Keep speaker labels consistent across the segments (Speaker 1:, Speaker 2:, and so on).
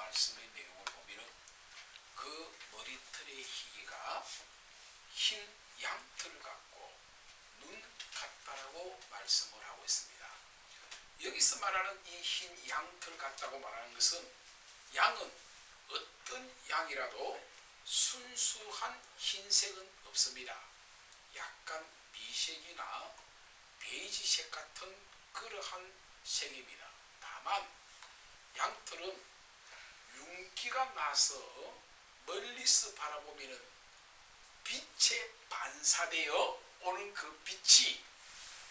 Speaker 1: 말씀의 내용을 보면은 그 머리털의 희귀가 흰 양털 같고 눈 같다라고 말씀을 하고 있습니다. 여기서 말하는 이 흰 양털 같다고 말하는 것은 양은 어떤 양이라도 순수한 흰색은 없습니다. 약간 미색이나 베이지색 같은 그러한 색입니다. 다만 양털은 윤기가 나서 멀리서 바라보면 빛에 반사되어 오는 그 빛이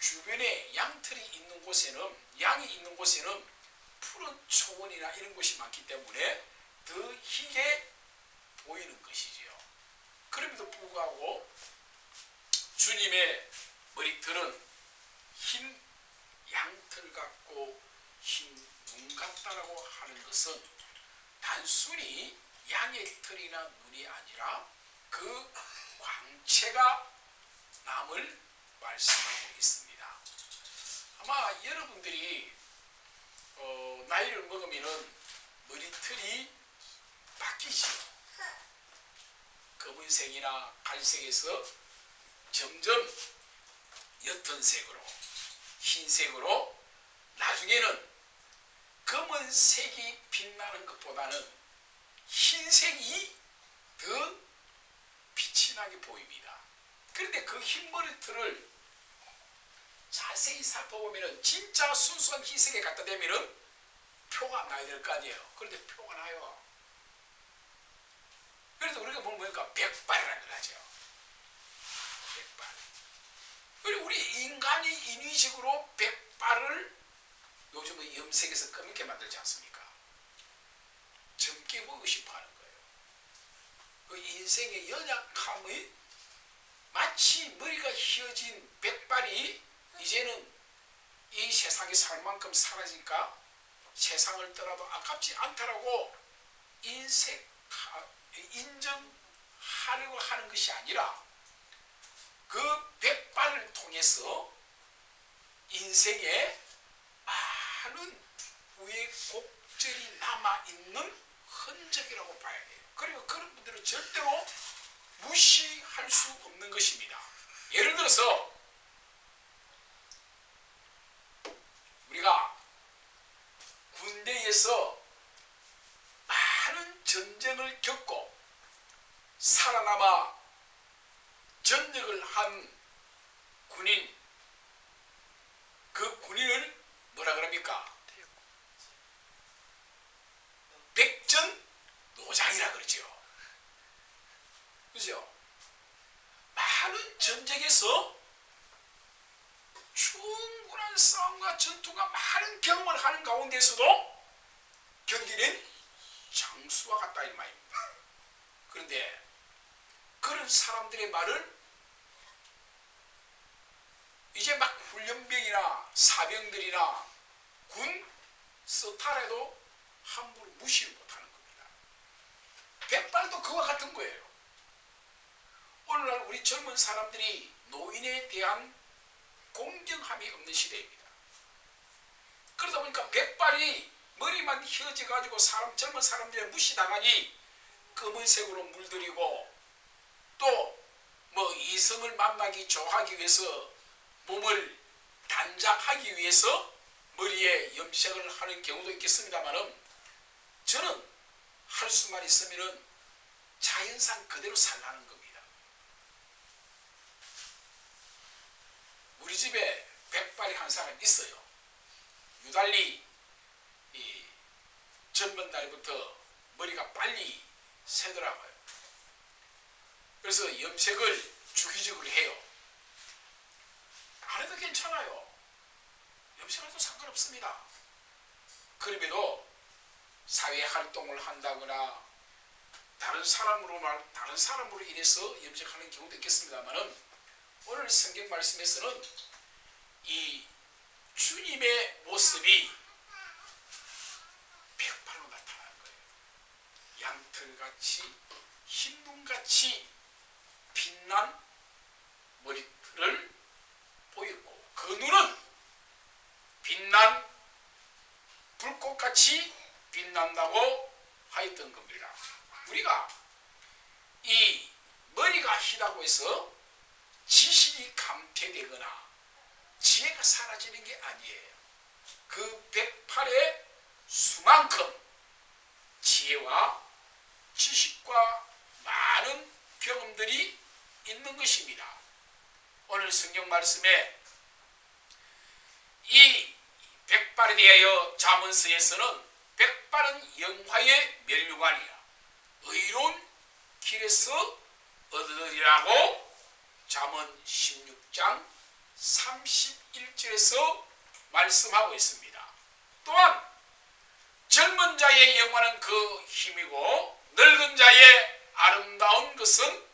Speaker 1: 주변에 양털이 있는 곳에는, 양이 있는 곳에는 푸른 초원이나 이런 곳이 많기 때문에 더 희게 보이는 것이지요. 그럼에도 불구하고 주님의 머리털은 흰 양털 같고 흰 눈 같다라고 하는 것은 단순히 양의 털이나 눈이 아니라 그 광채가 남을 말씀하고 있습니다. 아마 여러분들이 나이를 먹으면 머리털이 바뀌지요. 검은색이나 갈색에서 점점 옅은 색으로, 흰색으로, 나중에는 검은색이 빛나는 것보다는 흰색이 더 빛이 나게 보입니다. 그런데 그 흰 머리털을 자세히 살펴보면 진짜 순수한 흰색에 갖다 대면 표가 나야 될 거 아니에요. 그런데 표가 나요. 그래서 우리가 뭡니까? 백발이라고 하죠. 백발. 그리고 우리 인간이 인위적으로 백발을 요즘은 염색해서 검게 만들지 않습니까? 젊게 보이고 싶어 하는 거예요. 그 인생의 연약함의 마치 머리가 휘어진 백발이 이제는 이 세상에 살 만큼 살아지니까 세상을 떠나도 아깝지 않다라고 인정하려고 하는 것이 아니라 그 백발을 통해서 인생에 많은 우여곡절이 남아있는 흔적이라고 봐야 돼요. 그리고 그런 분들은 절대로 무시할 수 없는 것입니다. 예를 들어서 우리가 군대에서 많은 전쟁을 겪고 살아남아 전역을 한 군인, 그 군인을 뭐라 그럽니까? 백전노장이라 그러죠. 그죠? 많은 전쟁에서 충분한 싸움과 전투가 많은 경험을 하는 가운데서도 견디는 장수와 같다 이 말입니다. 그런데 그런 사람들의 말을 이제 막 훈련병이나 사병들이나 군 스타라도 함부로 무시를 못하는 겁니다. 백발도 그와 같은 거예요. 오늘날 우리 젊은 사람들이 노인에 대한 공경함이 없는 시대입니다. 그러다 보니까 백발이 머리만 휘어져가지고 젊은 사람들이 무시당하니 검은색으로 물들이고 또 뭐 이성을 만나기 좋아하기 위해서 몸을 단장하기 위해서 머리에 염색을 하는 경우도 있겠습니다만은 저는 할 수만 있으면은 자연상 그대로 살라는 겁니다. 우리 집에 백발이 한 사람 있어요. 유달리 이 젊은 날부터 머리가 빨리 새더라고요. 그래서 염색을 주기적으로 해요. 안 해도 괜찮아요. 염색해도 상관없습니다. 그럼에도 사회 활동을 한다거나 다른 사람으로 인해서 염색하는 경우도 있겠습니다만은 오늘 성경 말씀에서는 이 주님의 모습이 백발로 나타나는 거예요. 양털같이 흰눈같이 빛난 머리털을 보였고 그 눈은 빛난 불꽃같이 빛난다고 하였던 겁니다. 우리가 이 머리가 희다고 해서 지식이 감퇴되거나 지혜가 사라지는 게 아니에요. 그 108의 수만큼 지혜와 지식과 많은 경험들이 있는 것입니다. 오늘 성경 말씀에 이 108에 대하여 잠언서에서는 108은 영화의 면류관이야. 의로운 길에서 얻으리라고 잠언 16장 31절에서 말씀하고 있습니다. 또한 젊은 자의 영화는 그 힘이고 늙은 자의 아름다운 것은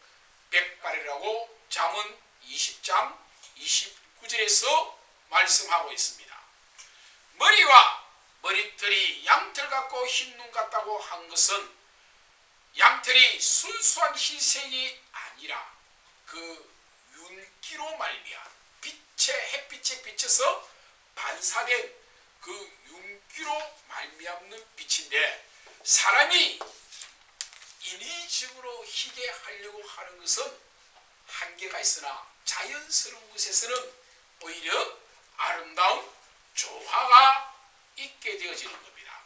Speaker 1: 108이라고 잠언 20장 29절에서 말씀하고 있습니다. 머리와 머리털이 양털 같고 흰 눈 같다고 한 것은 양털이 순수한 흰색이 아니라 그 윤기로 말미암아 햇빛에 비쳐서 반사된 그 윤기로 말미암는 빛인데, 사람이 인위적으로 희게 하려고 하는 것은 한계가 있으나 자연스러운 것에서는 오히려 아름다운 조화가 있게 되어지는 겁니다.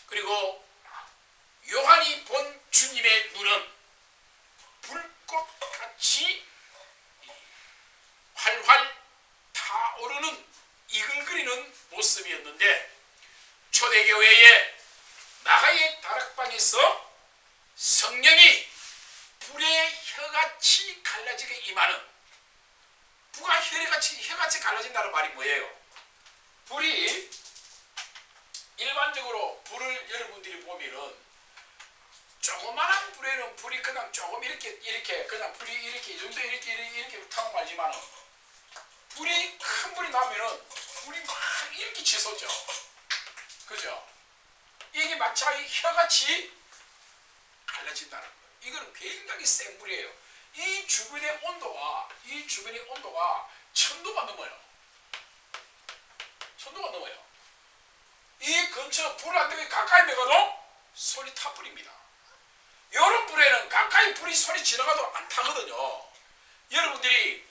Speaker 1: 그리고 요한이 본 주님의 눈은 불꽃같이 활활 타오르는 이글거리는 모습이었는데, 초대교회의 나가의 다락방에서 성령이 불의 혀같이 갈라지게 임하는, 불가 혀같이 갈라진다는 말이 뭐예요? 불이 일반적으로 불을 여러분들이 보면은 조그마한 불에는 불이 그냥 조금 이렇게 그냥 불이 이렇게 이 정도 이렇게 타고 말지만은, 불이 큰 불이 나면은 불이 막 이렇게 치솟죠. 그죠? 이게 마치 혀같이 갈라진다는 거예요. 이거는 굉장히 센 불이에요. 이 주변의 온도가 1000도가 넘어요. 1000도가 넘어요. 이 근처 불 안 되게 가까이 매가도 손이 타버립니다. 이런 불에는 가까이 불이 손이 지나가도 안 타거든요. 여러분들이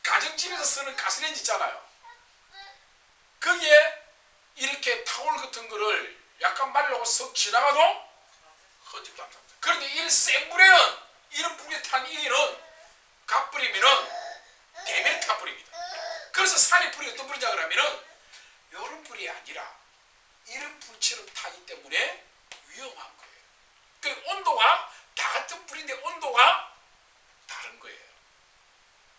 Speaker 1: 가정집에서 쓰는 가스레인지 있잖아요. 거기에 이렇게 타올 같은 거를 약간 말려고 쓱 지나가도 헛집도 안 탑니다. 그런데 이 센 불에는, 이런 불에 탄 이는 가버리면은 대면에 타버립니다. 그래서 산의 불이 어떤 불이냐 그러면은 이런 불이 아니라 이런 불처럼 타기 때문에 위험한 거예요. 그 온도가 다 같은 불인데 온도가 다른 거예요.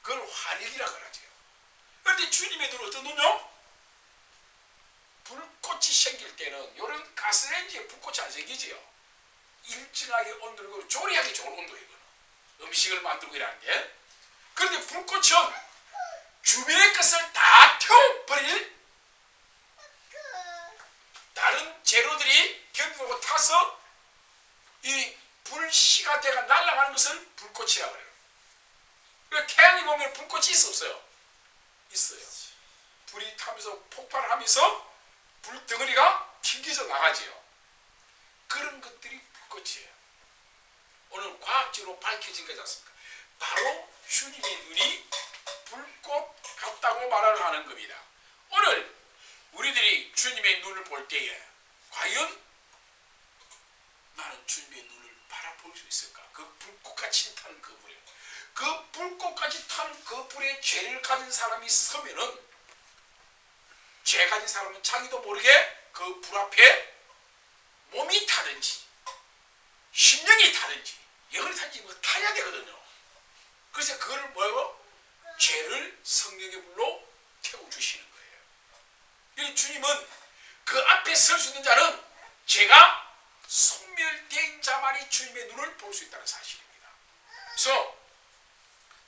Speaker 1: 그걸 환일이라 그러죠. 그런데 주님의 눈은 어떤 눈이요? 불꽃이 생길 때는 이런 가스레인지에 불꽃이 안 생기지요. 일정하게 온도를 조리하기 좋은 온도예요. 음식을 만들고 일하는 게. 그런데 불꽃은 주변의 것을 다 태워버릴 다른 재료들이 견디고 타서 이 불시가대가 날아가는 것을 불꽃이라고 그래요. 그러니까 태양이 보면 불꽃이 있어 없어요? 있어요. 불이 타면서 폭발을 하면서 불덩어리가 튕겨져 나가지요. 그런 것들이 불꽃이에요. 오늘 과학적으로 밝혀진 거지 않습니까? 바로 주님의 눈이 불꽃 같다고 말을 하는 겁니다. 오늘 우리들이 주님의 눈을 볼 때에 과연 나는 주님의 눈을 바라볼 수 있을까? 그 불꽃같이 타는 그 불에, 그 불꽃같이 타는 그 불에 죄를 가진 사람이 서면은, 죄 가진 사람은 자기도 모르게 그 불 앞에 몸이 타든지 심령이 타든지 영혼이 타든지 뭐 타야 되거든요. 그래서 그걸 뭐라고? 죄를 성령의 불로 태워주시는 거예요. 주님은 그 앞에 설 수 있는 자는 죄가 소멸된 자만이 주님의 눈을 볼 수 있다는 사실입니다. 그래서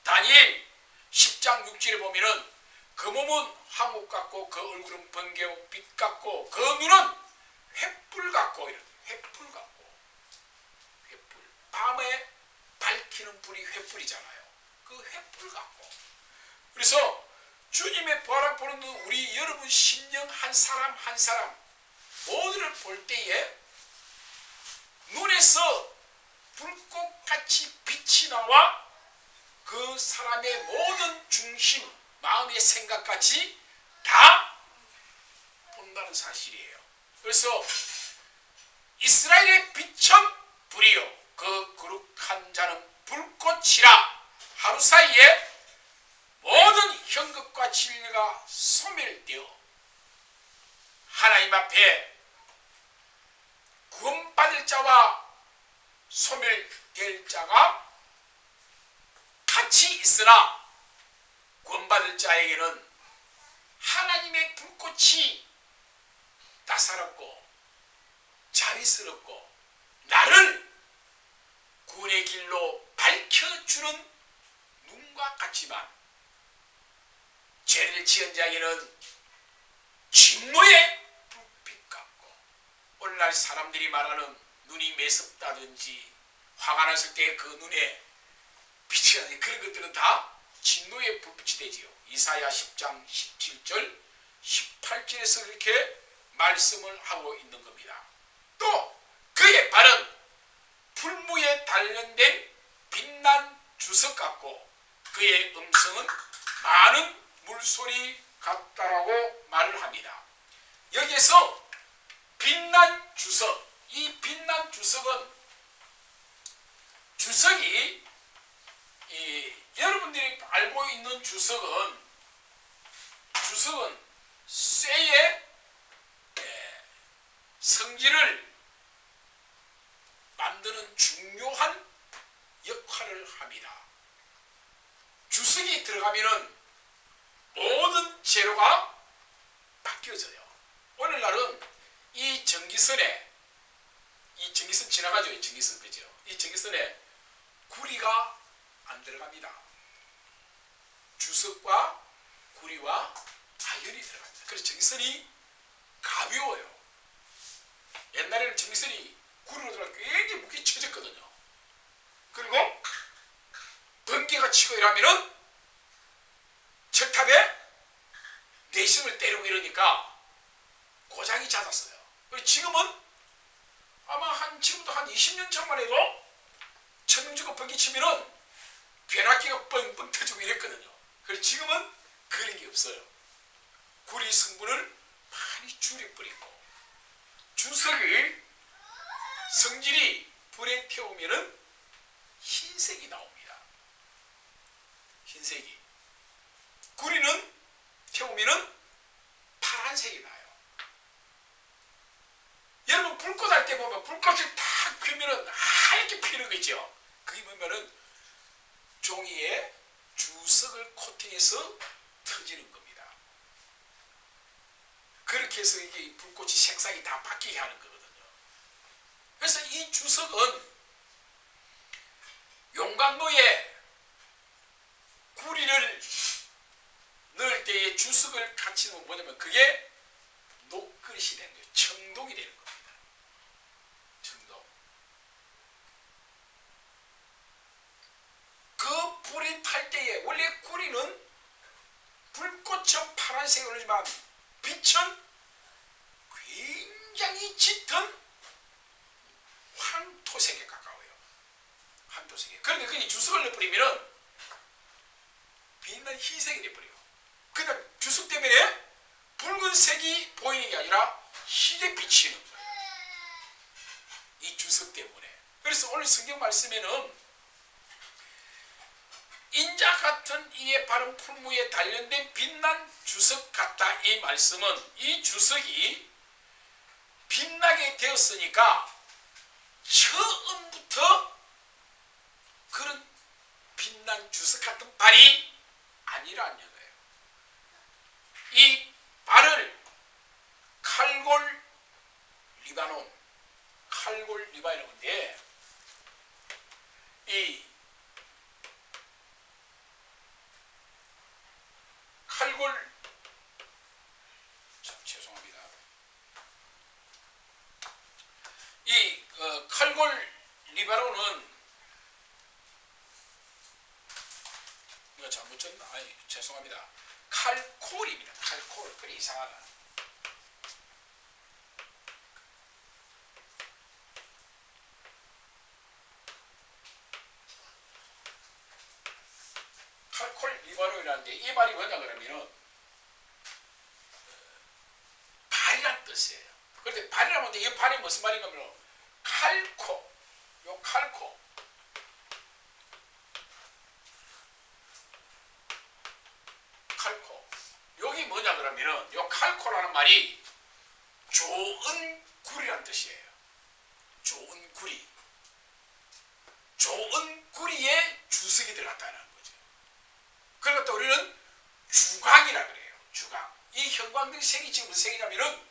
Speaker 1: 다니엘 10장 6절에 보면은 그 몸은 황옥 같고 그 얼굴은 번개옥 빛 같고 그 눈은 횃불 같고, 이런 횃불 같고, 횃불, 밤에 밝히는 불이 횃불이잖아요. 그 횃불 같고. 그래서 주님의 바라보는 눈, 우리 여러분 심령 한 사람 한 사람 모두를 볼 때에 눈에서 불꽃같이 빛이 나와 그 사람의 모든 중심, 마음의 생각까지 다 본다는 사실이에요. 그래서 이스라엘의 빛은 불이요 그 거룩한 자는 불꽃이라. 하루 사이에 모든 현급과 진리가 소멸되어 하나님 앞에 구원받을 자와 소멸될 자가 같이 있으나 구원받을 자에게는 하나님의 불꽃이 따사롭고 자비스럽고 나를 구원의 길로 밝혀주는 눈과 같지만 죄를 지은 자에게는 진노의 불빛 같고, 오늘날 사람들이 말하는 눈이 매섭다든지 화가 났을 때 그 눈에 빛이 나는 그런 것들은 다 진노의 불빛이 되지요. 이사야 10장 17절 18절에서 그렇게 말씀을 하고 있는 겁니다. 또 그의 발은 풀무에 단련된 빛난 주석 같고 그의 음성은 많은 물소리 같다라고 말을 합니다. 여기에서 빛난 주석, 이 빛난 주석은 주석이 여러분들이 알고 있는 주석은 쇠의 성질을 만드는 중요한 역할을 합니다. 주석이 들어가면은 모든 재료가 바뀌어져요. 오늘날은 이 전기선에, 이 전기선 지나가죠. 이 전기선, 그죠? 이 전기선에 구리가 안 들어갑니다. 주석과 구리와 아연이 들어갑니다. 그래서 전기선이 가벼워요. 옛날에는 전기선이 구리로 들어가 굉장히 무게 쳐졌거든요. 그리고 번개가 치고 이러면은 척탑에 내심을 때리고 이러니까 고장이 잦았어요. 지금은 아마 지금도 한 20년 전만 해도 천둥 치고 번개 치면은 변압기가 뻥뻥 터지고 이랬거든요. 그래서 지금은 그런 게 없어요. 구리 성분을 많이 줄여버리고 주석의 성질이 불에 태우면은 흰색이 나옵니다. 흰색이. 구리는 태우면은 파란색이 나요. 여러분 불꽃 할 때 보면 불꽃을 탁 피면은 하얗게 피는 거 있죠. 그게 보면은 종이에 주석을 코팅해서 터지는 겁니다. 그렇게 해서 이게 불꽃이 색상이 다 바뀌게 하는 거거든요. 그래서 이 주석은 용광로에 구리를 넣을 때에 주석을 같이 넣으면 뭐냐면 그게 녹그릇이 되는 거예요. 청동이 되는 겁니다. 청동. 그 불이 탈 때에 원래 구리는 불꽃처럼 파란색을 하지만 빛은 굉장히 짙은 황토색에 가까워요. 황토색에. 그런데 그게 주석을 넣어버리면 빛난 흰색이 돼버려요. 그러니까 주석 때문에 붉은색이 보이는 게 아니라 흰색 비치는 거예요. 이 주석 때문에. 그래서 오늘 성경 말씀에는 인자 같은 이의 바른 풀무에 단련된 빛난 주석 같다. 이 말씀은 이 주석이 빛나게 되었으니까 처음부터 그런 빛난 주석 같은 발이 아니라는 거예요. 이 발을 칼골 리바논이라는 건데 이 칼골 죄송합니다. 이 칼골 리바논은 이거 잘못 쳤나? 아니 죄송합니다. 칼콜입니다. 칼콜. 그래 이상하다. 말인데 이 말이 뭐냐 그러면은 발이란 뜻이에요. 그런데 발이라면 이 발이 무슨 말인가 하면 칼코, 요 칼코. 칼코. 여기 뭐냐 그러면은 요 칼코라는 말이 좋은 굴이란 뜻이에요. 좋은 구리. 좋은 구리에 주석이 들어갔다는 거죠. 그러니까 또 우리는 주광이라 그래요. 주광. 이 형광등 색이 지금 무슨 색이냐면은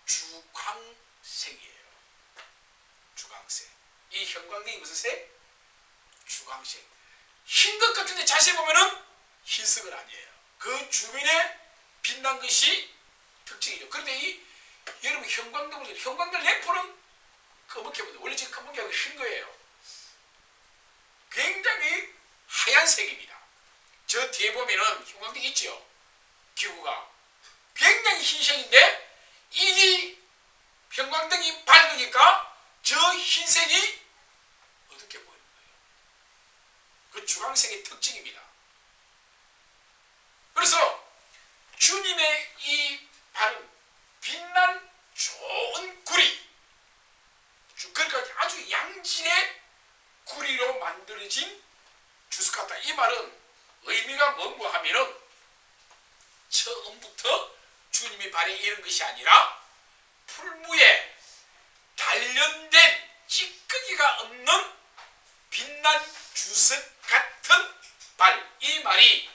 Speaker 1: 주광색이에요. 주광색. 이 형광등이 무슨 색? 주광색. 흰 것 같은데 자세히 보면은 흰색은 아니에요. 그 주변에 빛난 것이 특징이죠. 그런데 여러분 형광등 램프는 검은게 원래 지금 검은게하고 흰 거예요. 굉장히 하얀색입니다. 저 뒤에 보면은 형광등 있죠. 기구가 굉장히 흰색인데 이 형광등이 밝으니까 저 흰색이 어둡게 보이는 거예요. 그 주광색의 특징입니다. 그래서 주님의 이 발은 빛난 좋은 구리, 그러니까 아주 양질의 구리로 만들어진 주석 같다. 이 말은 의미가 뭔가 하면은 처음부터 주님이 발에 이른 것이 아니라 풀무에 단련된 찌꺼기가 없는 빛난 주석 같은 발. 이 말이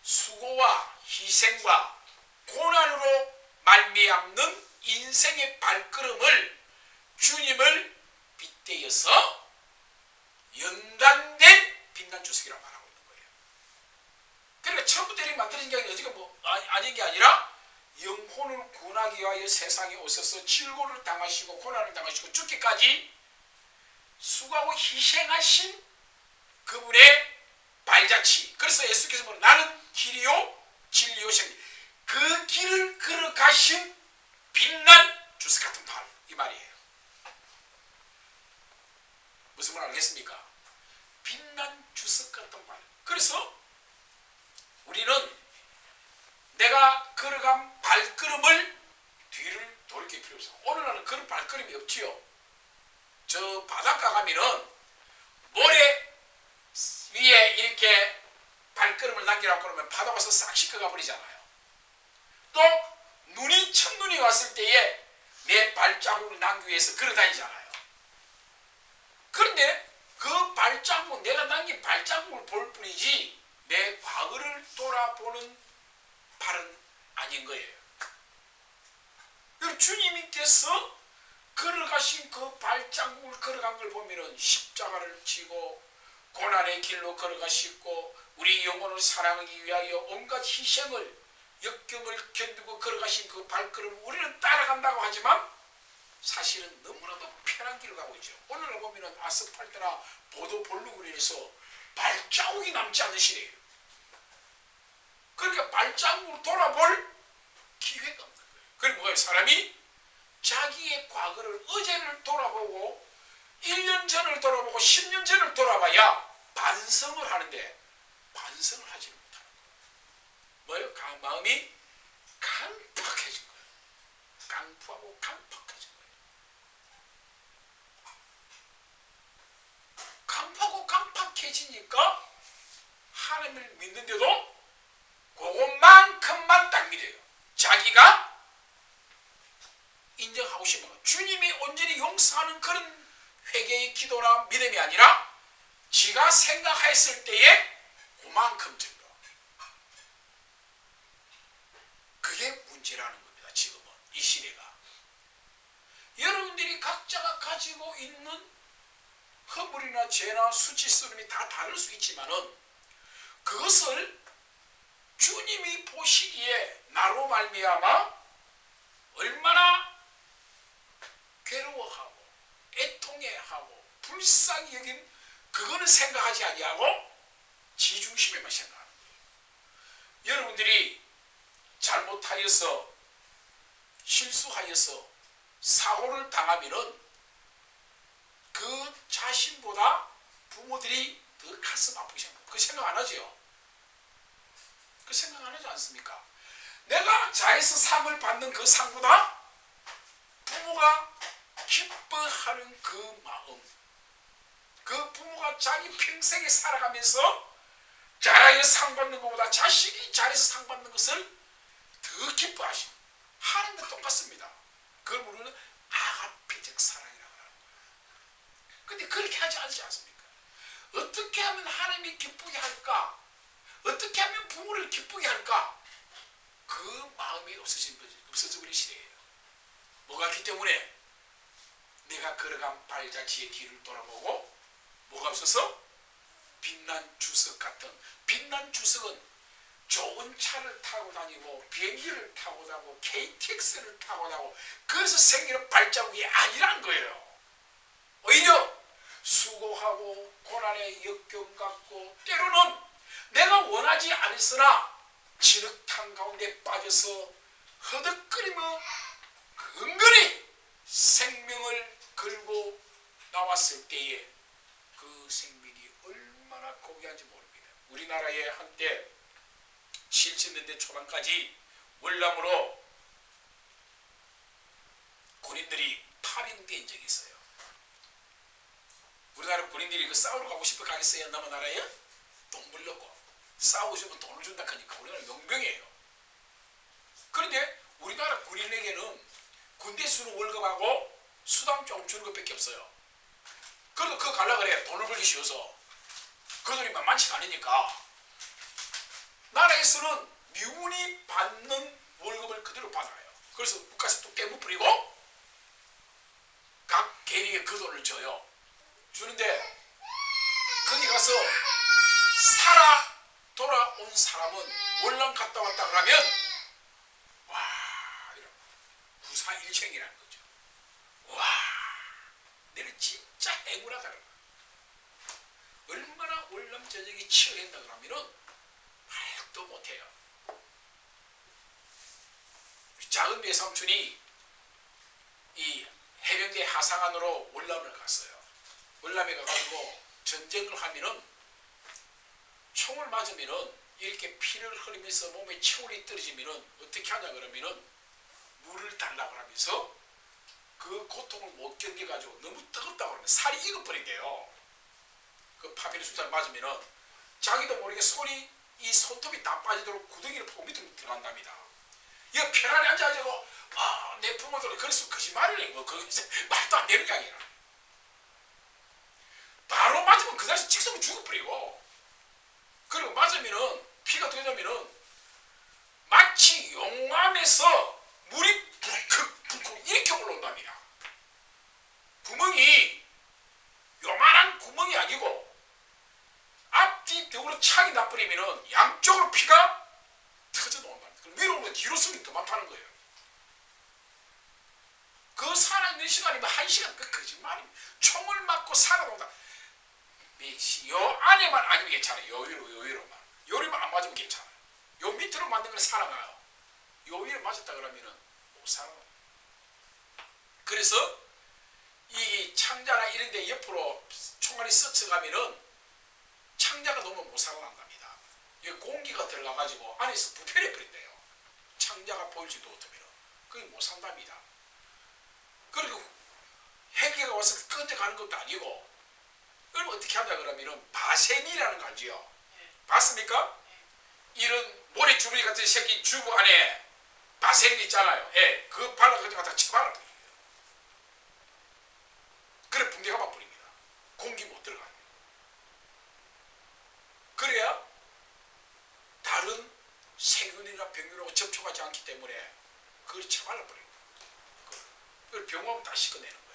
Speaker 1: 수고와 희생과 고난으로 말미암는 인생의 발걸음을 주님을 빗대어서 연단된 빛난 주석이라고 말하고 있는 거예요. 그러니까 처음부터 이렇게 만들어진 게 어디가 아닌 게 아니라 영혼을 구원하기 위하여 세상에 오셔서 질고를 당하시고 고난을 당하시고 죽기까지 수고하고 희생하신 그분의 발자취. 그래서 예수께서 뭐냐, 나는 길이요 진리요 생명. 그 길을 걸어가신 빛난 주석 같은 발. 이 말이에요. 무슨 말 알겠습니까? 빛난 주석 같은 발. 그래서 우리는 내가 걸어간 발걸음을 뒤를 돌이킬 필요 없어요. 오늘날은 그런 발걸음이 없지요. 저 바닷가 가면은 모래 위에 이렇게 발걸음을 남기라고 그러면 바다 와서 싹 씻어가 버리잖아요. 또 첫눈이 왔을 때에 내 발자국을 남기기 위해서 걸어 다니잖아요. 그런데 그 발자국, 내가 남긴 발자국을 볼 뿐이지 내 과거를 돌아보는 발은 아닌 거예요. 주님께서 걸어가신 그 발자국을 걸어간 걸 보면은 십자가를 지고 고난의 길로 걸어가시고 우리 영혼을 사랑하기 위하여 온갖 희생을 역경을 견디고 걸어가신 그 발걸음을 우리는 따라간다고 하지만 사실은 너무나도 편한 길을 가고 있죠. 오늘날 보면은 아스팔트나 보도 볼루그리에서 발자국이 남지 않는 시대예요. 그러니까 발자국으로 돌아볼 기회가 없는 거예요. 그리고 뭐예요? 사람이 자기의 과거를, 어제를 돌아보고 1년 전을 돌아보고 10년 전을 돌아봐야 반성을 하는데 반성을 하지 못하는 거예요. 뭐예요? 마음이 강팍해진 거예요. 강팍하고 강팍해진 거예요. 강팍하고 강팍해지니까 하나님을 믿는데도 그것만큼만 딱 믿어요. 자기가 인정하고 싶은 거. 주님이 온전히 용서하는 그런 회개의 기도나 믿음이 아니라 지가 생각했을 때에 그만큼 정도. 그게 문제라는 겁니다. 지금은 이 시대가. 여러분들이 각자가 가지고 있는 허물이나 죄나 수치스러움이 다 다를 수 있지만은 그것을 주님이 보시기에 나로 말미암아 얼마나 괴로워하고 애통해하고 불쌍히 여긴 그거는 생각하지 아니하고 지중심에만 생각하는 거예요. 여러분들이 잘못하여서 실수하여서 사고를 당하면은 그 자신보다 부모들이 더 가슴 아프게 생각해요. 그 생각 안 하죠. 그 생각 안 하지 않습니까? 내가 자에서 상을 받는 그 상보다 부모가 기뻐하는 그 마음, 그 부모가 자기 평생에 살아가면서 자라에 상 받는 것보다 자식이 자라에서 상 받는 것을 더 기뻐하시는 하나님도 똑같습니다. 그걸 우리는 아가페적 사랑이라고 하는 거예요. 근데 그렇게 하지 않지 않습니까? 어떻게 하면 하나님이 기쁘게 할까? 어떻게 하면 부모를 기쁘게 할까? 그 마음이 없어져 버린 시대예요. 뭐가 있기 때문에 내가 걸어간 발자취의 뒤를 돌아보고 뭐가 없어서? 빛난 주석 같은, 빛난 주석은 좋은 차를 타고 다니고 비행기를 타고 다니고 KTX를 타고 다니고 그래서 생기는 발자국이 아니란 거예요. 오히려 수고하고 고난의 역경 갖고 때로는 내가 원하지 않았으나 진흙탕 가운데 빠져서 허덕거리며 근근히 생명을 걸고 나왔을 때에 그 생명이 얼마나 고귀한지 모릅니다. 우리나라에 한때 70년대 초반까지 월남으로 군인들이 파병된 적이 있어요. 우리나라 군인들이 그 싸우러 가고 싶어 가겠어요? 남의 나라에? 돈 벌려고 싸우고 싶으면 돈을 준다 하니까 우리나라 용병이에요. 그런데 우리나라 군인에게는 군대 수는 월급하고 수당 좀 주는 것밖에 없어요. 그래도 그거 가려고 그래. 돈을 벌기 쉬워서. 그 돈이 만만치가 않으니까 나라에서는 미군이 받는 월급을 그대로 받아요. 그래서 국가에서 또 깨물 뿌리고 각 개인에게 그 돈을 줘요. 주는데 거기 가서 살아 돌아온 사람은 월남 갔다 왔다 그러면 와 이런 구사일생이라는 거죠. 와 너는 진짜 행운하다. 얼마나 월남 전역이 치열했나 그러면은 말도 못해요. 작은 외삼촌이 이 해병대 하상안으로 월남을 갔어요. 월남에 가가지고 전쟁을 하면은 총을 맞으면은 이렇게 피를 흘리면서 몸에 체온이 떨어지면은 어떻게 하냐 그러면은 물을 달라고 하면서 그 고통을 못 견뎌가지고 너무 뜨겁다고 그러면 살이 익어버린대요. 그 파피르 수자를 맞으면은 자기도 모르게 손이 이 손톱이 다 빠지도록 구덩이를 포 밑으로 들어간답니다. 이거 편안히 앉아가지고 내 부모들은 그래서 거짓말이래. 뭐 거기서 말도 안 되는 게 아니라 바로 맞으면 그 자식 직성을 죽어버리고 그리고 맞으면은 피가 터지면은 마치 용암에서 물이 붕쿵 이렇게 올라온답니다. 구멍이 요만한 구멍이 아니고 앞뒤 벽으로 착이 나버리면은 양쪽으로 피가 터져 나온답니다. 그럼 위로 오면 뒤로 쓰기 더 많다는 거예요. 그 살아있는 시간이면 1시간 그 거짓말입니다. 총을 맞고 살아온다. 요 안에만 아니면 괜찮아요. 요 위로만. 요 위로만 안 맞으면 괜찮아요. 요 밑으로 맞는 건 살아나요. 요 위로 맞았다 그러면은 못 살아나요. 그래서 이 창자나 이런 데 옆으로 총알이 스쳐가면은 창자가 너무 못 살아난답니다. 이 공기가 들어가가지고 안에서 부패해 버린대요. 창자가 보일지도 못하면 그게 못 산답니다. 그리고 헬기가 와서 건져가는 것도 아니고 그럼 어떻게 하냐 그러면은 바센이라는 거 알지요? 봤습니까? 이런 모래주머니 같은 생긴 주부 안에 바센이 있잖아요. 예, 그 발라가지고 갖다 쳐발라버려요. 그래 붕대가 막버립니다. 공기 못 들어가요. 그래야 다른 세균이나 병균하고 접촉하지 않기 때문에 그걸 쳐발라버려요. 그걸 병원하면 다 씻어내는 거예요.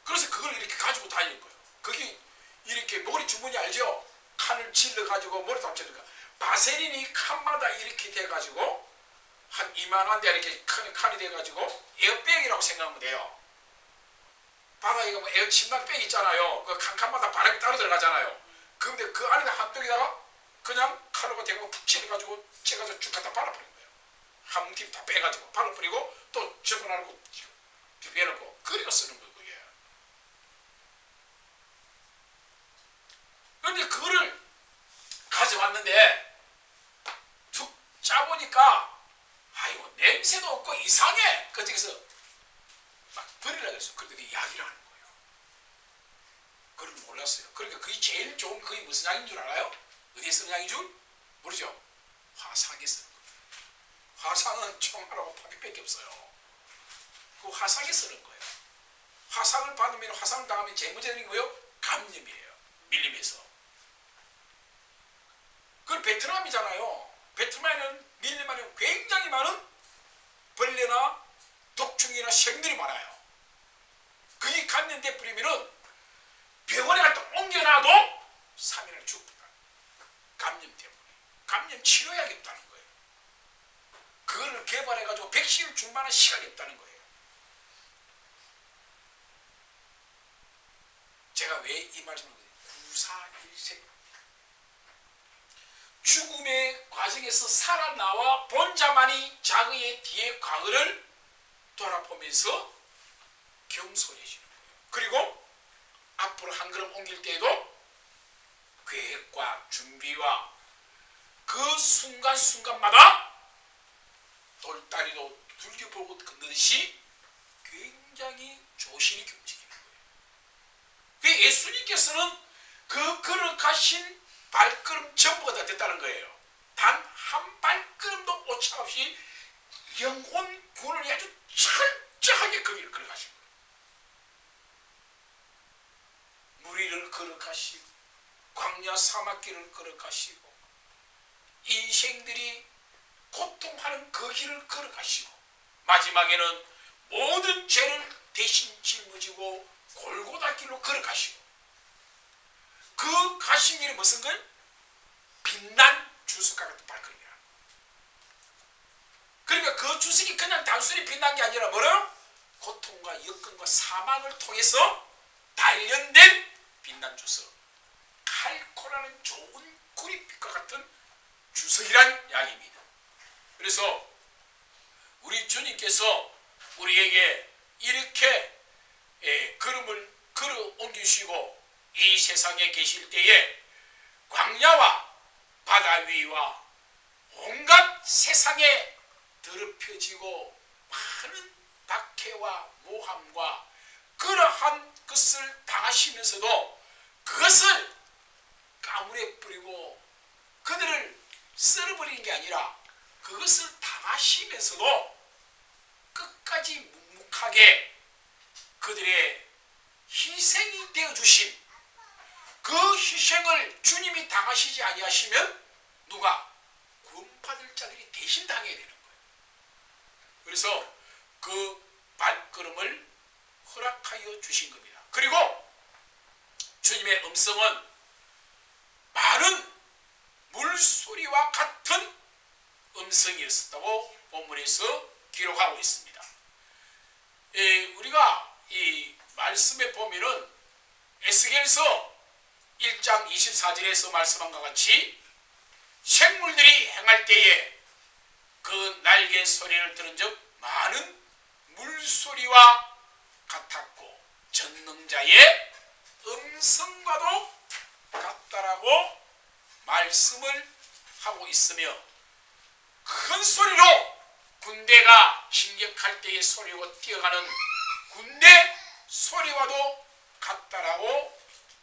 Speaker 1: 그래서 그걸 이렇게 가지고 다니는 거예요. 거기 이렇게 머리 주머니 알죠? 칸을 질러가지고 머리 담쳐니까 바세린이 칸마다 이렇게 돼가지고 한 이만한 데 이렇게 큰 칸이 돼가지고 에어백이라고 생각하면 돼요. 바다에 가면 에어 침낭백 있잖아요. 그 칸칸마다 바람이 따로 들어가잖아요. 근데 그 안에다 한쪽에다가 그냥 칼로가 대고 푹 찔러가지고 째가지고 쭉 갖다 발라버린 거예요. 한 뭉팀 다 빼가지고 발라버리고 또 접어놔놓고 비벼놓고 그리고 쓰는 거예요. 그게. 그런데 그거를 가져왔는데 하니까 아이고 냄새도 없고 이상해. 그래서 막 버리려고 했어. 그런데 이야기를 하는 거예요. 그걸 몰랐어요. 그러니까 그게 제일 좋은 그게 무슨 약인 줄 알아요? 어디에 쓰는 약인 줄? 모르죠? 화상에 쓰는 거예요. 화상은 총알하고 파비밖에 없어요. 그 화상에 쓰는 거예요. 화상을 받으면 화상 당하면 제일 먼저 되는 게 뭐예요? 감염이에요. 밀림에서. 그건 베트남이잖아요. 베트남에는 밀림 안에 굉장히 많은 벌레나 독충이나 생들이 많아요. 그게 감염돼 버리면은 병원에 갖다 옮겨놔도 3일을 죽습니다. 감염 때문에. 감염 치료약이 없다는 거예요. 그거를 개발해가지고 백신을 줄 만한 시간이 없다는 거예요. 제가 왜 이 말씀을 드려요? 구사일생. 죽음의 과정에서 살아나와 본자만이 자기의 뒤의 과거를 돌아보면서 겸손해지는 거예요. 그리고 앞으로 한 걸음 옮길 때에도 계획과 준비와 그 순간순간마다 돌다리도 둘겨보고 걷듯이 굉장히 조심히 움직이는 거예요. 그 예수님께서는 그 걸어가신 발걸음 전부가 다 됐다는 거예요. 단 한 발걸음도 오차없이 영혼 구원을 아주 철저하게 그 길을 걸어가신 거예요. 무리를 걸어가시고 광야 사막길을 걸어가시고 인생들이 고통하는 그 길을 걸어가시고 마지막에는 모든 죄를 대신 짊어지고 골고다 길로 걸어가시고 그 가신 길이 무슨 걸? 빛난 주석과 같은 발걸음이라. 그러니까 그 주석이 그냥 단순히 빛난 게 아니라 뭐라? 고통과 역경과 사망을 통해서 단련된 빛난 주석. 칼코라는 좋은 구릿빛과 같은 주석이란 이야기입니다. 그래서 우리 주님께서 우리에게 이렇게 걸음을 걸어 옮기시고 이 세상에 계실 때에 광야와 바다 위와 온갖 세상에 더럽혀지고 많은 박해와 모함과 그러한 것을 당하시면서도 그것을 까무레버리고 그들을 썰어버리는 게 아니라 그것을 당하시면서도 끝까지 묵묵하게 그들의 희생이 되어주신 그 희생을 주님이 당하시지 아니하시면 누가 구원받을 자들이 대신 당해야 되는 거예요. 그래서 그 발걸음을 허락하여 주신 겁니다. 그리고 주님의 음성은 많은 물소리와 같은 음성이었다고 본문에서 기록하고 있습니다. 우리가 이 말씀에 보면은 에스겔서 1장 24절에서 말씀한 것 같이 생물들이 행할 때에 그 날개 소리를 들은 적 많은 물소리와 같았고 전능자의 음성과도 같다라고 말씀을 하고 있으며 큰 소리로 군대가 진격할 때의 소리고 뛰어가는 군대 소리와도 같다라고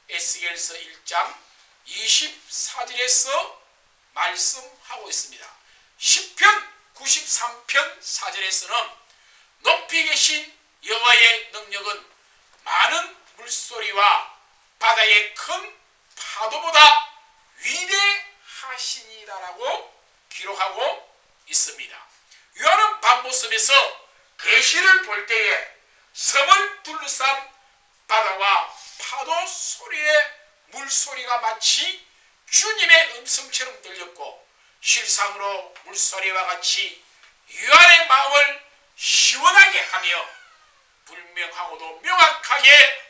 Speaker 1: 에스겔서 1장 24절에서 말씀하고 있습니다. 시편 93편 4절에서는 높이 계신 여호와의 능력은 많은 물소리와 바다의 큰 파도보다 위대하시니다라고 기록하고 있습니다. 요한은 밤모습에서 계시를 볼 때에 섬을 둘러싼 바다와 파도 소리의 물소리가 마치 주님의 음성처럼 들렸고 실상으로 물소리와 같이 유한의 마음을 시원하게 하며 분명하고도 명확하게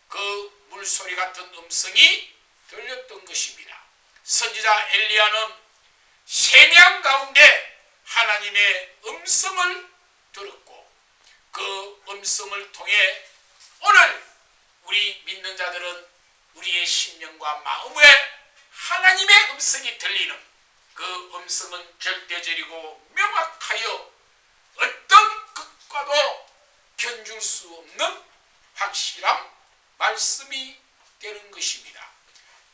Speaker 1: 그 물소리 같은 음성이 들렸던 것입니다. 선지자 엘리야는 세명 가운데 하나님의 음성을 들었고 그 음성을 통해 오늘 우리 믿는 자들은 우리의 심령과 마음에 하나님의 음성이 들리는 그 음성은 절대적이고 명확하여 어떤 것과도 견줄 수 없는 확실한 말씀이 되는 것입니다.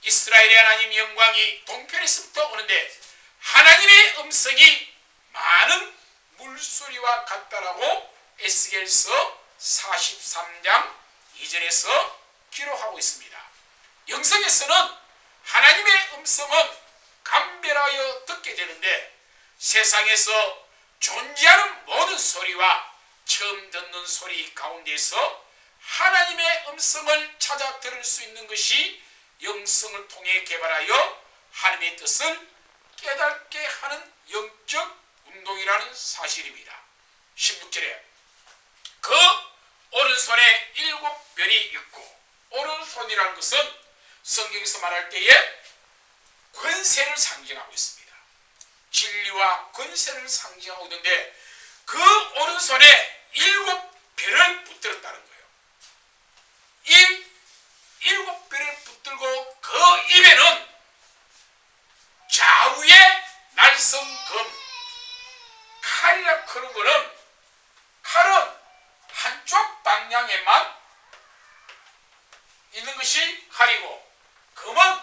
Speaker 1: 이스라엘의 하나님 영광이 동편에서부터 오는데 하나님의 음성이 많은 물소리와 같다라고 에스겔서 43장 2절에서 기록하고 있습니다. 영성에서는 하나님의 음성은 감별하여 듣게 되는데 세상에서 존재하는 모든 소리와 처음 듣는 소리 가운데서 하나님의 음성을 찾아 들을 수 있는 것이 영성을 통해 개발하여 하나님의 뜻을 깨닫게 하는 영적 운동이라는 사실입니다. 16절에 그 오른손에 7별이 있고, 오른손이라는 것은 성경에서 말할 때에 권세를 상징하고 있습니다. 진리와 권세를 상징하고 있는데 그 오른손에 7별을 붙들었다는 거예요. 이 7별을 붙들고 그 입에는 좌우의 날성금, 칼이라 그런 거는, 칼은 한쪽 방향에만 있는 것이 칼이고 금은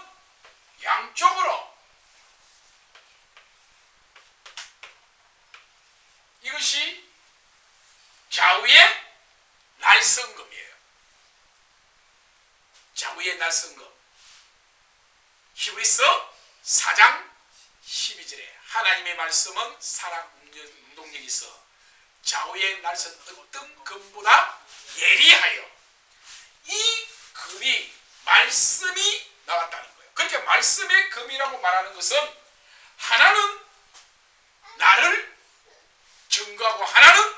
Speaker 1: 양쪽으로, 이것이 좌우의 날성금이에요. 좌우의 날성금. 히브리서 4장 12절에 하나님의 말씀은 사랑 운동력이 있어 좌우의 날선 어떤 금보다 예리하여, 이 금이 말씀이 나왔다는 거예요. 그렇게 말씀의 금이라고 말하는 것은 하나는 나를 증거하고 하나는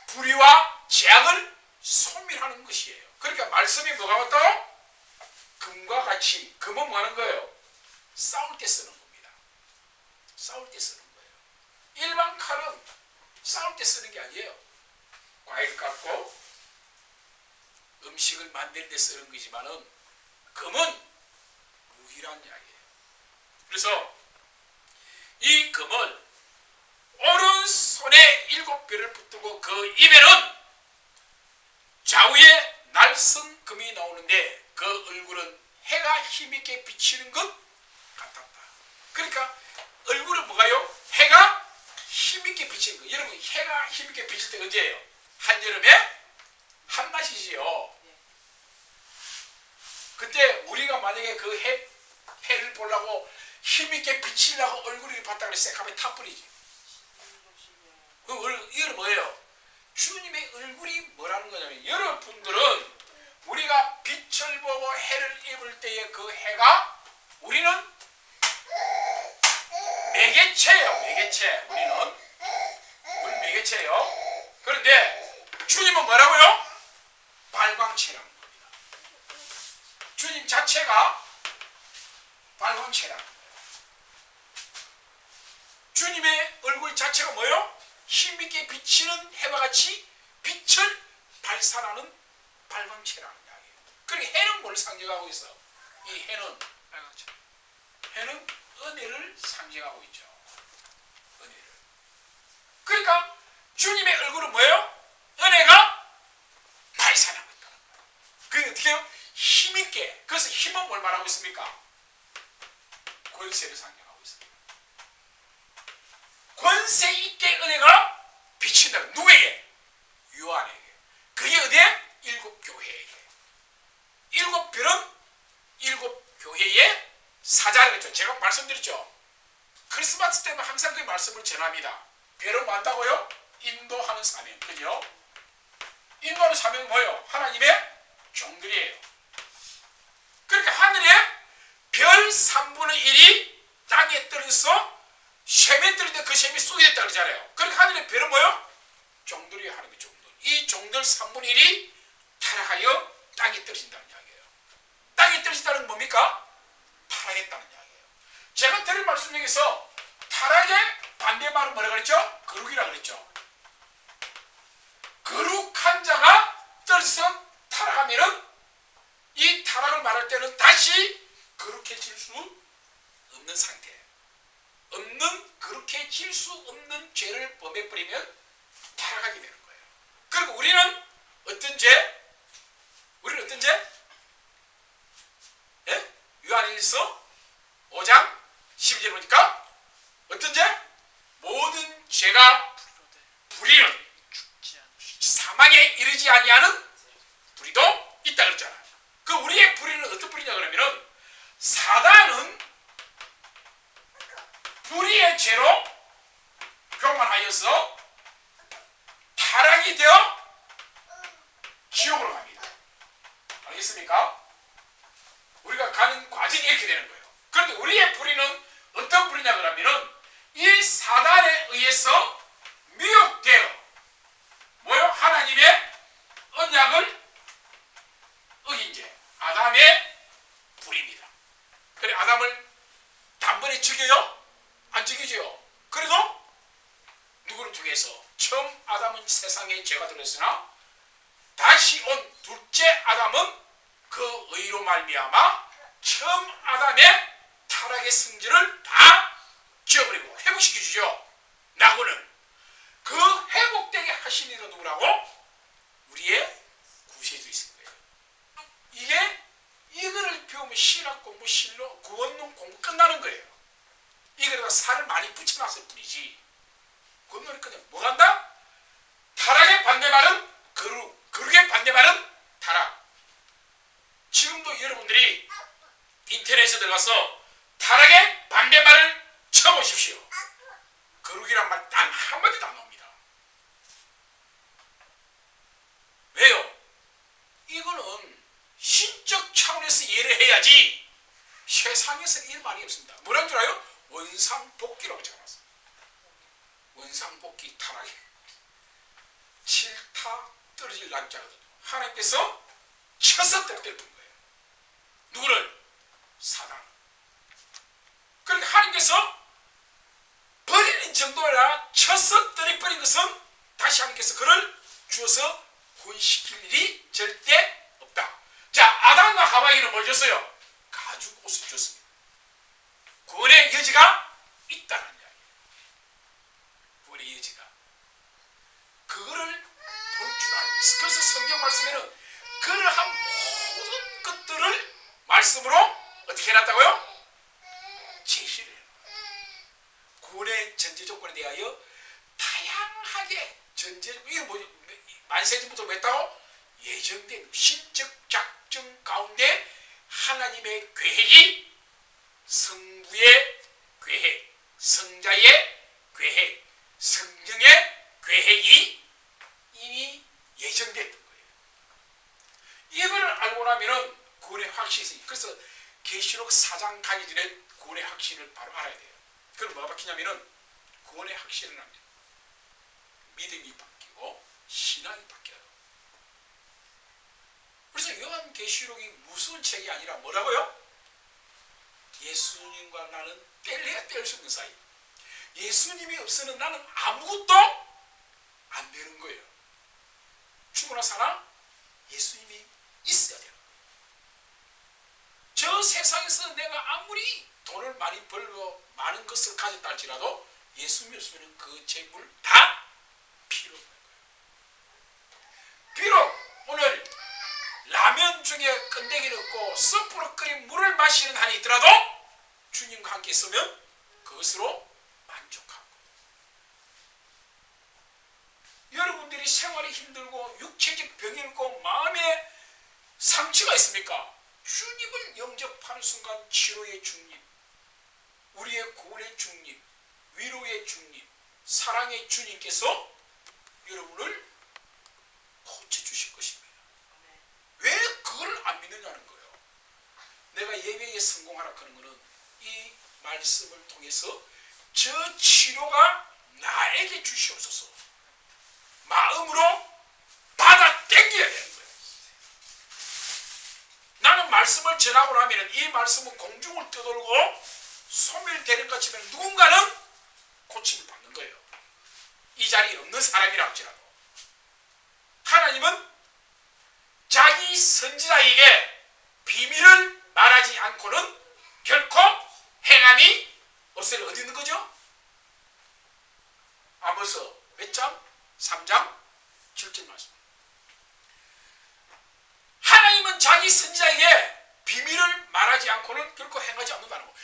Speaker 1: 불의와 재앙을 소멸하는 것이에요. 그러니까 말씀이 뭐가 왔다고? 금과 같이. 금은 뭐 하는 거예요? 싸울 때 쓰는 겁니다. 싸울 때 쓰는 거예요. 일반 칼은 싸울 때 쓰는 게 아니에요. 과일 깎고 음식을 만들 때 쓰는 거지만은 금은 무기란 이야기예요. 그래서 이 금을 오른손에 7별을 붙들고 그 입에는 좌우에 날성금이 나오는데 그 얼굴은 해가 힘있게 비치는 것 같았다. 그러니까 얼굴은 뭐가요? 해가 힘있게 비치는 거. 여러분, 해가 힘있게 비칠 때 언제예요? 한여름에 한낮이지요. 그때 우리가 만약에 그 해를 보려고 힘있게 비치려고 얼굴을 봤다 그래 새카매 타버리지. 이건 뭐예요? 주님의 얼굴이 뭐라는 거냐면, 여러분들은 우리가 빛을 보고 해를 입을 때의 그 해가, 우리는 매개체예요. 매개체. 우리 매개체예요. 그런데 주님은 뭐라고요? 발광체라는 겁니다. 주님 자체가 발광체라는 거예요. 주님의 얼굴 자체가 뭐예요? 힘있게 비치는 해와 같이 빛을 발산하는 발광체라는 이야기예요. 그러니까 해는 뭘 상징하고 있어? 이 해는 은혜를 상징하고 있죠. 은혜를. 그러니까 주님의 얼굴은 뭐예요? 은혜가 발산하고 있다는 거예요. 그게 어떻게 해요? 힘있게. 그래서 힘은 뭘 말하고 있습니까? 권세를 상징하고 있습니다. 권세 있게 은혜가 비친다. 누구에게? 요한에게. 그게 어디에? 7교회에게. 7별은 7교회의 사자라겠죠. 제가 말씀드렸죠. 크리스마스 때는 항상 그 말씀을 전합니다. 별은 많다고요? 인도하는 사명. 그죠? 인도하는 사명은 뭐예요? 하나님의 종들이에요. 그러니까 하늘에 별 3분의 1이 땅에 떨어져서 셈에 떨어질 때 그 셈이 쏘여졌다 그러잖아요. 그러니까 하늘의 별은 뭐예요? 종들이에요. 하나님의 종들. 이 종들 3분의 1이 타락하여 땅에 떨어진다는 이야기예요. 땅에 떨어진다는 건 뭡니까? 타락했다는 이야기예요. 제가 드린 말씀 중에서 타락의 반대말은 뭐라 그랬죠? 거룩이라 그랬죠. 거룩한 자가 떨어져서 타락하면은, 이 타락을 말할 때는 다시 거룩해질 수 없는 상태. 수 없는 죄를 범해버리면 타락하게 되는 거예요. 그리고 우리는 어떤 죄? 우리는 어떤 죄? 예? 요한일서 5장 12절 보니까 어떤 죄? 모든 죄가 불의로 사망에 이르지 아니하는 불의도 있다 그랬잖아요. 그 우리의 불의는 어떤 불의냐 그러면은 사단은 불의의 죄로 교만하여서 타락이 되어 지옥으로 갑니다. 알겠습니까? 우리가 가는 과정이 이렇게 되는 거예요. 그런데 우리의 불의는 어떤 불의냐 그러면은 이 사단에 의해서 미혹되어 뭐요? 하나님의 언약을 어긴 죄, 아담의 불의입니다. 그래 아담을 단번에 죽여요? 안 죽이죠. 그래도 누구를 통해서 처음 아담은 세상에 죄가 들었으나 다시 온 둘째 아담은 그 의로 말미암아 처음 아담의 타락의 성질을 다 지워버리고 회복시켜주죠. 나고는 그 회복되게 하신 이는 누구라고? 우리의 구세주 있을 거예요. 이거를 배우면 신학 공부, 실로 구원론 공부 끝나는 거예요. 이거에다가 살을 많이 붙여놨을 뿐이지. 구원론이 그냥 뭐 한다? 타락의 반대말은 거룩의 반대말은 타락. 지금도 여러분들이 인터넷에 들어가서 타락의 반대말을 쳐보십시오. 거룩이란 말 단 한마디도 안 나옵니다. 왜요? 이거는 신적 차원에서 이해를 해야지 세상에서 이 말이 없습니다. 뭐라는 줄 알아요? 원상복귀라고 적어놨어요. 원상복귀 타락이 칠타 떨어질 날짜거든요. 하나님께서 쳐서 떨어뜨린 거예요. 누구를? 사단. 그러니까 하나님께서 버리는 정도가 아니라 쳐서 떨어뜨린 것은 다시 하나님께서 그를 주어서 혼시킬 일이 절대 없다. 자, 아담과 하와이는 뭘 줬어요? 가죽 옷을 줬습니다. 구원의 여지가 있다는 이야기예요. 구원의 여지가. 그거를 볼 줄 알고 있어요. 그래서 성경 말씀에는 그러한 모든 것들을 말씀으로 어떻게 해놨다고요? 제시를 해요. 구원의 전제 조건에 대하여 다양하게 이게 뭐죠? 만세전부터 뭐 했다고? 예정된 신적 작정 가운데 하나님의 계획이 성부의 계획, 성자의 계획, 성령의 계획이 이미 예정됐던 거예요. 이걸 알고 나면은 구원의 확신이 있어요. 그래서 계시록 4장 가기 전에 구원의 확신을 바로 알아야 돼요. 그럼 뭐가 바뀌냐면은 구원의 확신을 합니다. 믿음이 바뀌고 신앙이 바뀌어요. 그래서 요한계시록이 무서운 책이 아니라 뭐라고요? 예수님과 나는 뗄래야 뗄 수 없는 사이. 예수님이 없으면 나는 아무것도 안 되는 거예요. 죽으나 사나 예수님이 있어야 돼요. 저 세상에서 내가 아무리 돈을 많이 벌고 많은 것을 가졌다 할지라도 예수님이 없으면 그 재물 다 필요 없는 거예요. 비록 오늘 라면 중에 건더기를 넣고 스프로 끓인 물을 마시는 한이 있더라도 주님과 함께 있으면 그것으로 만족하고, 여러분들이 생활이 힘들고 육체적 병이 있고 마음에 상처가 있습니까? 주님을 영접하는 순간 치료의 주님, 우리의 구원의 주님, 위로의 주님, 사랑의 주님께서 여러분을 고쳐주실 것입니다. 왜 그걸 안 믿느냐는 거예요. 내가 예배에 성공하라 하는 것은 이 말씀을 통해서 저 치료가 나에게 주시옵소서 마음으로 받아 당겨야 되는 거예요. 나는 말씀을 전하고 나면 이 말씀은 공중을 떠돌고 소멸되는 것 같지만 누군가는 고침을 받는 거예요. 이 자리에 없는 사람이라 할지라도 하나님은 자기 선지자에게 비밀을 말하지 않고는 결코 행함이 없어요. 어디 있는 거죠? 아모스 몇 장? 3장 7절 말씀. 하나님은 자기 선지자에게 비밀을 말하지 않고는 결코 행하지 않는다는 거.